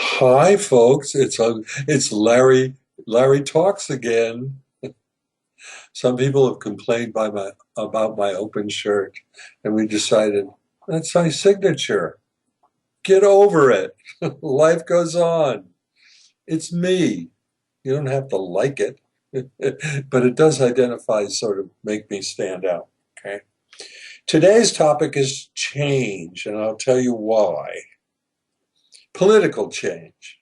Hi, folks. It's Larry. Larry talks again. Some people have complained about my open shirt, and we decided that's my signature. Get over it. Life goes on. It's me. You don't have to like it, but it does identify, sort of make me stand out. Okay. Today's topic is change, and I'll tell you why. Political change,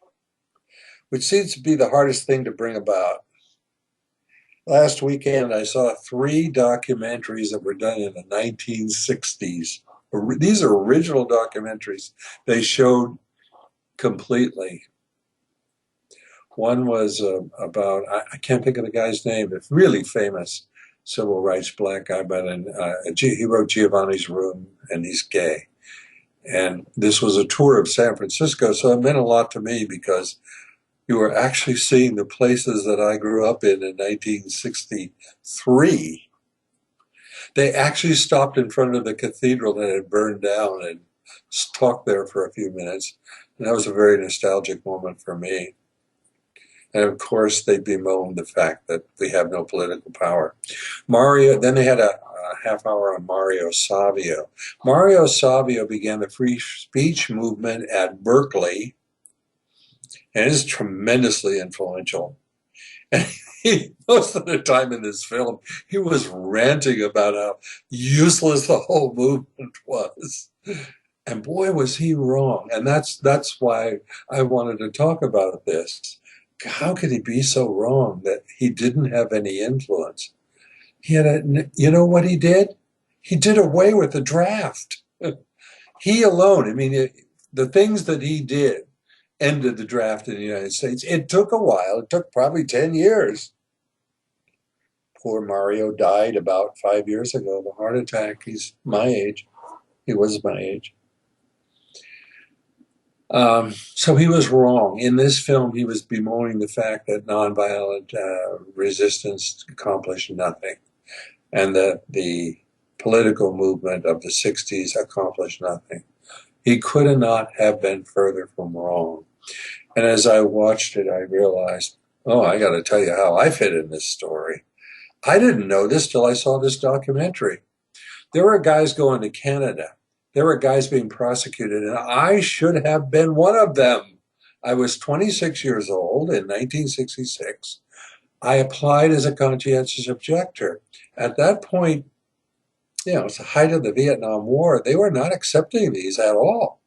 which seems to be the hardest thing to bring about. Last weekend, I saw three documentaries that were done in the 1960s. These are original documentaries. They showed completely. One was about, I can't think of the guy's name, a really famous civil rights black guy, but he wrote Giovanni's Room, and he's gay. And this was a tour of San Francisco, so it meant a lot to me because you were actually seeing the places that I grew up in 1963. They actually stopped in front of the cathedral that had burned down and talked there for a few minutes. And that was a very nostalgic moment for me. And of course, they bemoaned the fact that we have no political power. Then they had a half hour on Mario Savio. Mario Savio began the free speech movement at Berkeley and is tremendously influential. And most of the time in this film, he was ranting about how useless the whole movement was. And boy, was he wrong. And that's why I wanted to talk about this. How could he be so wrong that he didn't have any influence? You know what he did? He did away with the draft. He alone, I mean, the things that he did ended the draft in the United States. It took a while. It took probably 10 years. Poor Mario died about 5 years ago of a heart attack. He's my age. He was my age. So he was wrong. In this film, he was bemoaning the fact that nonviolent resistance accomplished nothing, and that the political movement of the 60s accomplished nothing. He could not have been further from wrong. And as I watched it, I realized, oh, I got to tell you how I fit in this story. I didn't know this till I saw this documentary. There were guys going to Canada. There were guys being prosecuted, and I should have been one of them. I was 26 years old in 1966. I applied as a conscientious objector. At that point, it's the height of the Vietnam War. They were not accepting these at all.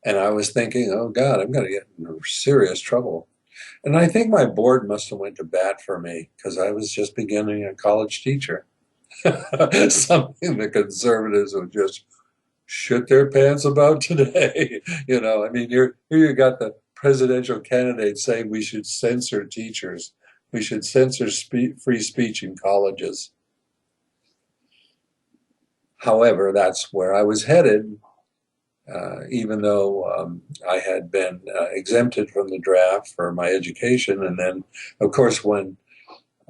And I was thinking, oh God, I'm going to get in serious trouble. And I think my board must have went to bat for me because I was just beginning a college teacher. Something the conservatives would just shit their pants about today. I mean, here you got the presidential candidate saying we should censor teachers. We should censor free speech in colleges. However, that's where I was headed, even though I had been exempted from the draft for my education. And then, of course, when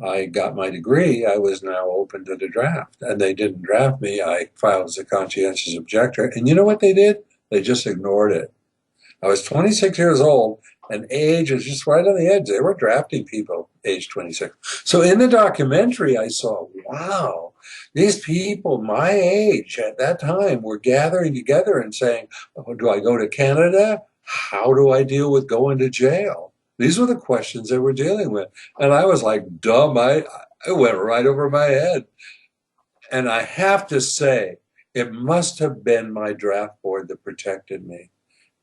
I got my degree, I was now open to the draft. And they didn't draft me. I filed as a conscientious objector. And you know what they did? They just ignored it. I was 26 years old, and age was just right on the edge. They were drafting people age 26. So in the documentary, I saw, wow, these people my age at that time were gathering together and saying, oh, do I go to Canada? How do I deal with going to jail? These were the questions they were dealing with. And I was like, dumb. I went right over my head. And I have to say, it must have been my draft board that protected me.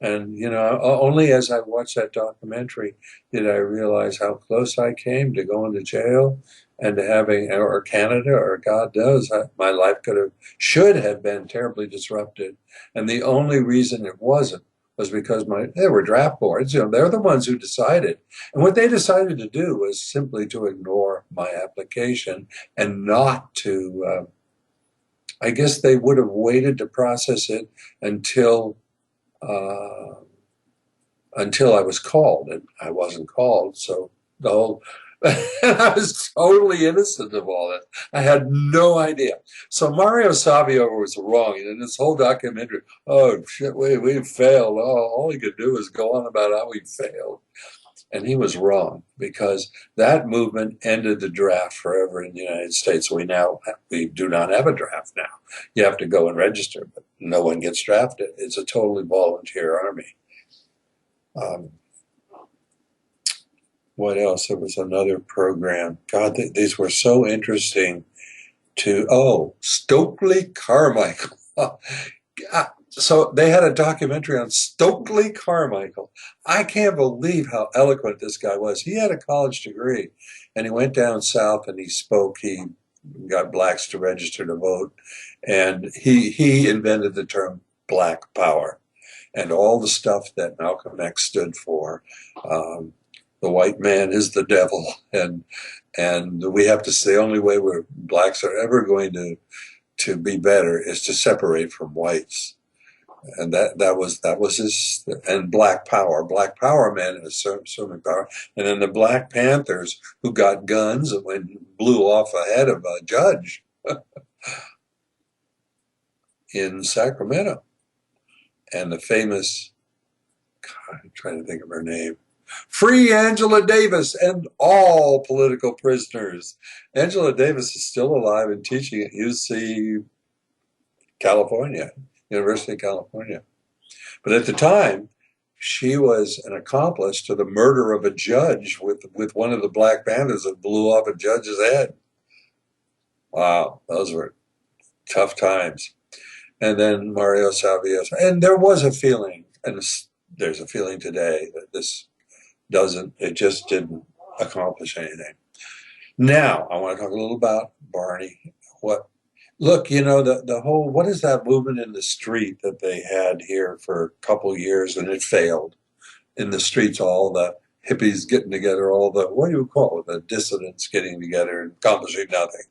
And, only as I watched that documentary did I realize how close I came to going to jail and to having, or Canada, or God knows, my life should have been terribly disrupted. And the only reason it wasn't was because they were draft boards. They're the ones who decided. And what they decided to do was simply to ignore my application and not to, I guess they would have waited to process it until I was called, and I wasn't called. So the whole And I was totally innocent of all this. I had no idea. So Mario Savio was wrong. And in this whole documentary, oh shit, we failed. Oh, all he could do was go on about how we failed. And he was wrong because that movement ended the draft forever in the United States. We do not have a draft now. You have to go and register, but no one gets drafted. It's a totally volunteer army. Um, what else? There was another program. God, these were so interesting. Stokely Carmichael. So they had a documentary on Stokely Carmichael. I can't believe how eloquent this guy was. He had a college degree, and he went down south and he spoke. He got blacks to register to vote, and he invented the term Black Power and all the stuff that Malcolm X stood for. Um, the white man is the devil, and we have to say the only way where blacks are ever going to be better is to separate from whites. And that was his. And Black Power meant assuming power. And then the Black Panthers, who got guns and blew off the head of a judge in Sacramento. And the famous, God, I'm trying to think of her name, Free Angela Davis and all political prisoners. Angela Davis is still alive and teaching at UC California, University of California. But at the time, she was an accomplice to the murder of a judge with one of the Black Panthers that blew off a judge's head. Wow, those were tough times. And then Mario Savio, and there was a feeling, and there's a feeling today that it just didn't accomplish anything. Now, I want to talk a little about Barney. Look, the whole, what is that movement in the street that they had here for a couple years and it failed? In the streets, all the hippies getting together, all the, what do you call it, the dissidents getting together and accomplishing nothing.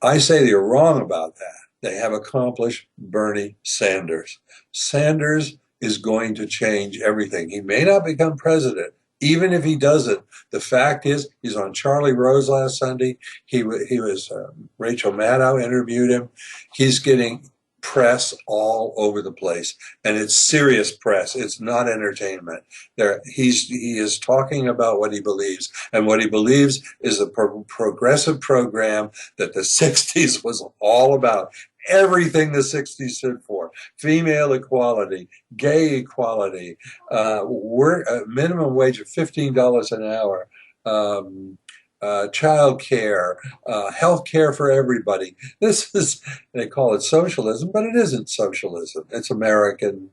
I say they're wrong about that. They have accomplished Bernie Sanders. Sanders is going to change everything. He may not become president. Even if he doesn't, the fact is, he's on Charlie Rose last Sunday. He was Rachel Maddow interviewed him. He's getting press all over the place, and it's serious press. It's not entertainment. He is talking about what he believes, and what he believes is a progressive program that the '60s was all about. Everything the '60s stood for: female equality, gay equality, minimum wage of $15 an hour, child care, health care for everybody. They call it socialism, but it isn't socialism. It's American.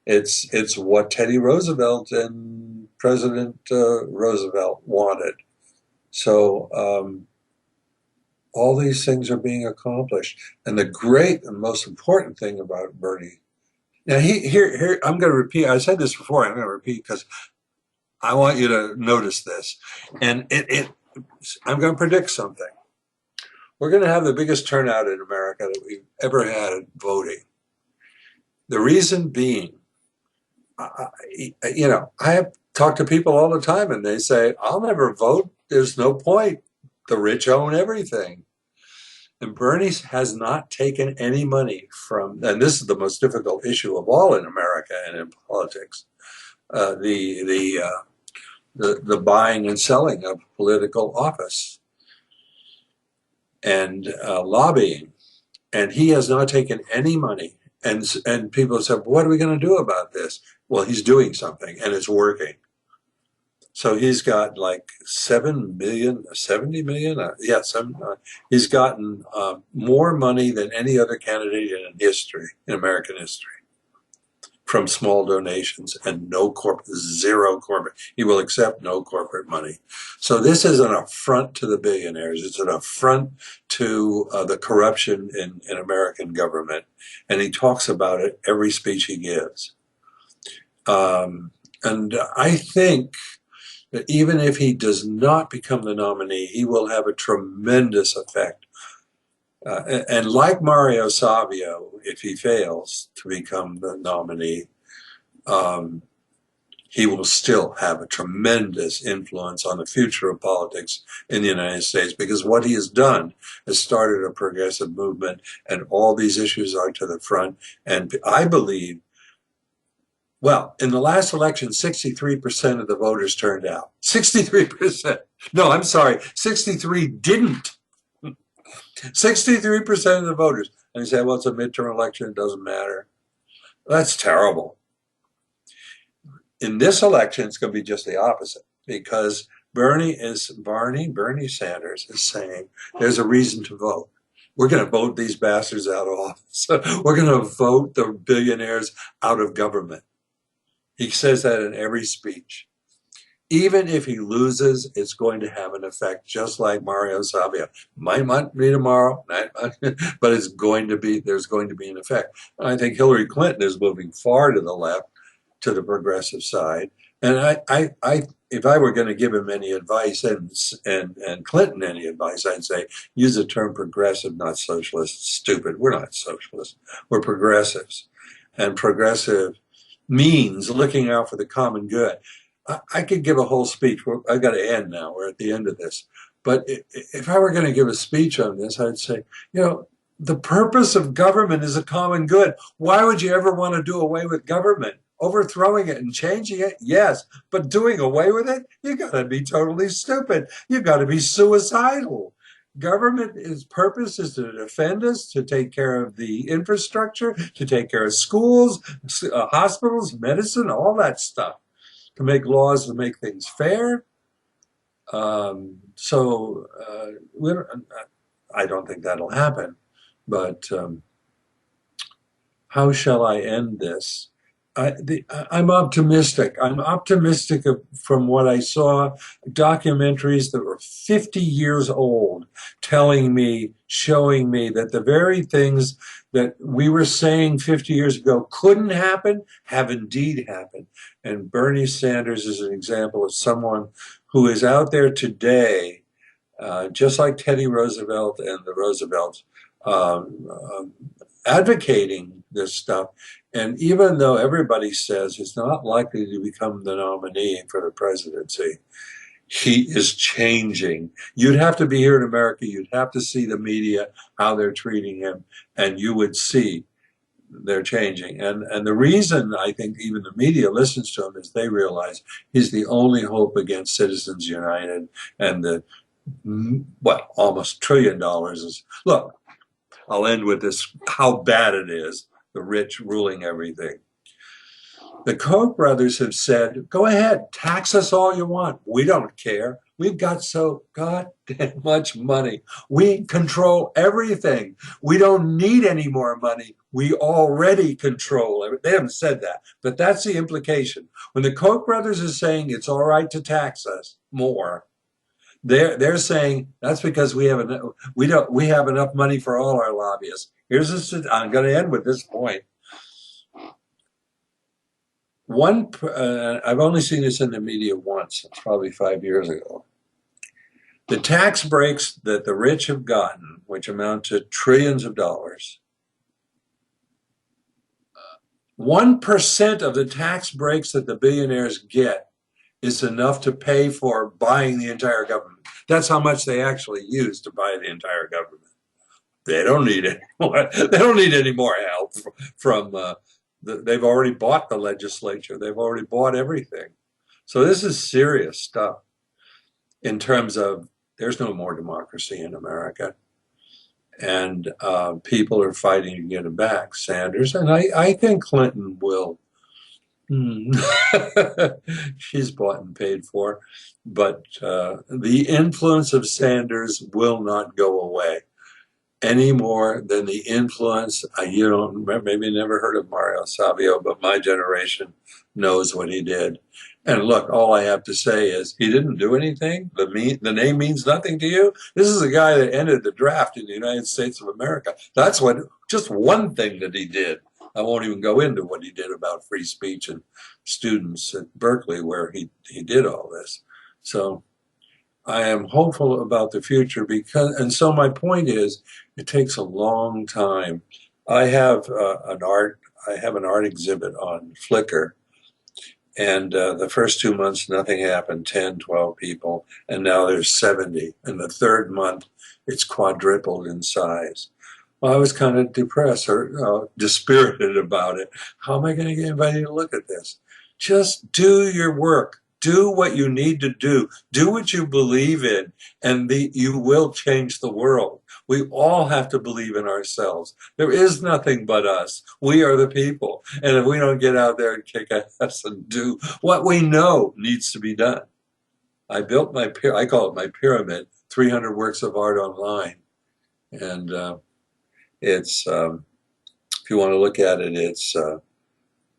It's what Teddy Roosevelt and President Roosevelt wanted. So all these things are being accomplished. And the great and most important thing about Bernie, now here I'm going to repeat, I said this before, I'm going to repeat because I want you to notice this. And I'm going to predict something. We're going to have the biggest turnout in America that we've ever had at voting. The reason being, I have talked to people all the time and they say, I'll never vote. There's no point. The rich own everything. And Bernie has not taken any money from, and this is the most difficult issue of all in America and in politics, the buying and selling of political office and lobbying. And he has not taken any money. And people have said, what are we going to do about this? Well, he's doing something, and it's working. So he's got like 7 million, 70 million. He's gotten more money than any other candidate in history, in American history, from small donations and zero corporate. He will accept no corporate money. So this is an affront to the billionaires. It's an affront to the corruption in American government. And he talks about it every speech he gives. And I think that even if he does not become the nominee, he will have a tremendous effect. And like Mario Savio, if he fails to become the nominee, he will still have a tremendous influence on the future of politics in the United States, because what he has done has started a progressive movement, and all these issues are to the front. And I believe, well, in the last election, 63% of the voters turned out. 63%. No, I'm sorry, 63 didn't. 63% of the voters. And you say, well, it's a midterm election, it doesn't matter. That's terrible. In this election, it's going to be just the opposite, because Bernie Sanders is saying there's a reason to vote. We're going to vote these bastards out of office. We're going to vote the billionaires out of government. He says that in every speech. Even if he loses, it's going to have an effect, just like Mario Savio. Might not be tomorrow, but it's going to be. There's going to be an effect. And I think Hillary Clinton is moving far to the left, to the progressive side. And if I were going to give him any advice, and Clinton any advice, I'd say use the term progressive, not socialist. Stupid. We're not socialists. We're progressives, and progressive means looking out for the common good. I could give a whole speech. I've got to end now. We're at the end of this. But if I were going to give a speech on this, I'd say, the purpose of government is a common good. Why would you ever want to do away with government? Overthrowing it and changing it, yes. But doing away with it, you got to be totally stupid. You got to be suicidal. Government's purpose is to defend us, to take care of the infrastructure, to take care of schools, hospitals, medicine, all that stuff. To make laws, to make things fair. I don't think that'll happen. But how shall I end this? I'm optimistic. I'm optimistic from what I saw, documentaries that were 50 years old, showing me that the very things that we were saying 50 years ago couldn't happen have indeed happened. And Bernie Sanders is an example of someone who is out there today, just like Teddy Roosevelt and the Roosevelts, advocating this stuff. And even though everybody says he's not likely to become the nominee for the presidency, he is changing. You'd have to be here in America. You'd have to see the media, how they're treating him, and you would see they're changing. And the reason I think even the media listens to him is they realize he's the only hope against Citizens United and the, almost $1 trillion is, look, I'll end with this, how bad it is, the rich ruling everything. The Koch brothers have said, go ahead, tax us all you want. We don't care. We've got so goddamn much money. We control everything. We don't need any more money. We already control everything. They haven't said that, but that's the implication. When the Koch brothers are saying it's all right to tax us more, they're saying that's because we have enough money for all our lobbyists. I'm going to end with this point. I've only seen this in the media once. It's probably 5 years ago. The tax breaks that the rich have gotten, which amount to trillions of dollars, 1% of the tax breaks that the billionaires get is enough to pay for buying the entire government. That's how much they actually use to buy the entire government. They don't need it anymore. They don't need any more help from. They've already bought the legislature. They've already bought everything. So this is serious stuff. In terms of there's no more democracy in America, and people are fighting to get it back. Sanders, and I think Clinton will. She's bought and paid for, but the influence of Sanders will not go away any more than the influence. Maybe never heard of Mario Savio, but my generation knows what he did. And look, all I have to say is he didn't do anything. The name means nothing to you. This is a guy that ended the draft in the United States of America. That's just one thing that he did. I won't even go into what he did about free speech and students at Berkeley, where he did all this. So I am hopeful about the future and so my point is, it takes a long time. I have an art exhibit on Flickr, And the first 2 months, nothing happened, 10, 12 people. And now there's 70. And the third month, it's quadrupled in size. Well, I was kind of depressed or dispirited about it. How am I going to get anybody to look at this? Just do your work. Do what you need to do. Do what you believe in, and you will change the world. We all have to believe in ourselves. There is nothing but us. We are the people. And if we don't get out there and kick ass and do what we know needs to be done. I built I call it my pyramid, 300 works of art online. And it's, if you want to look at it, it's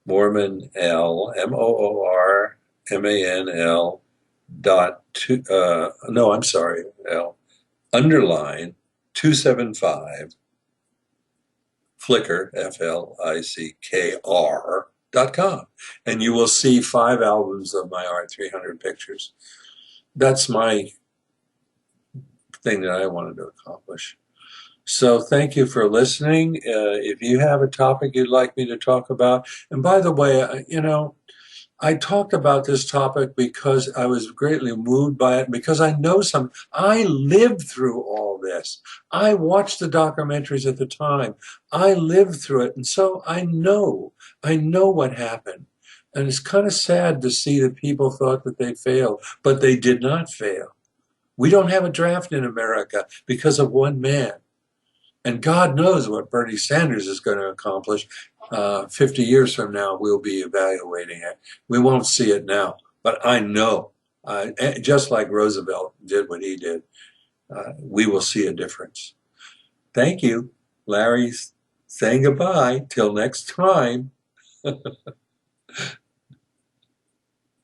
Moorman L, MOORMANL dot two, no, I'm sorry, L, underline 275 Flickr, FLICKR.com. And you will see 5 albums of my art, 300 pictures. That's my thing that I wanted to accomplish. So thank you for listening. If you have a topic you'd like me to talk about, and by the way, I talked about this topic because I was greatly moved by it, because I lived through all this. I watched the documentaries at the time. I lived through it. And so I know what happened. And it's kind of sad to see that people thought that they failed, but they did not fail. We don't have a draft in America because of one man. And God knows what Bernie Sanders is going to accomplish. 50 years from now, we'll be evaluating it. We won't see it now, but I know, just like Roosevelt did what he did, we will see a difference. Thank you. Larry's saying goodbye till next time.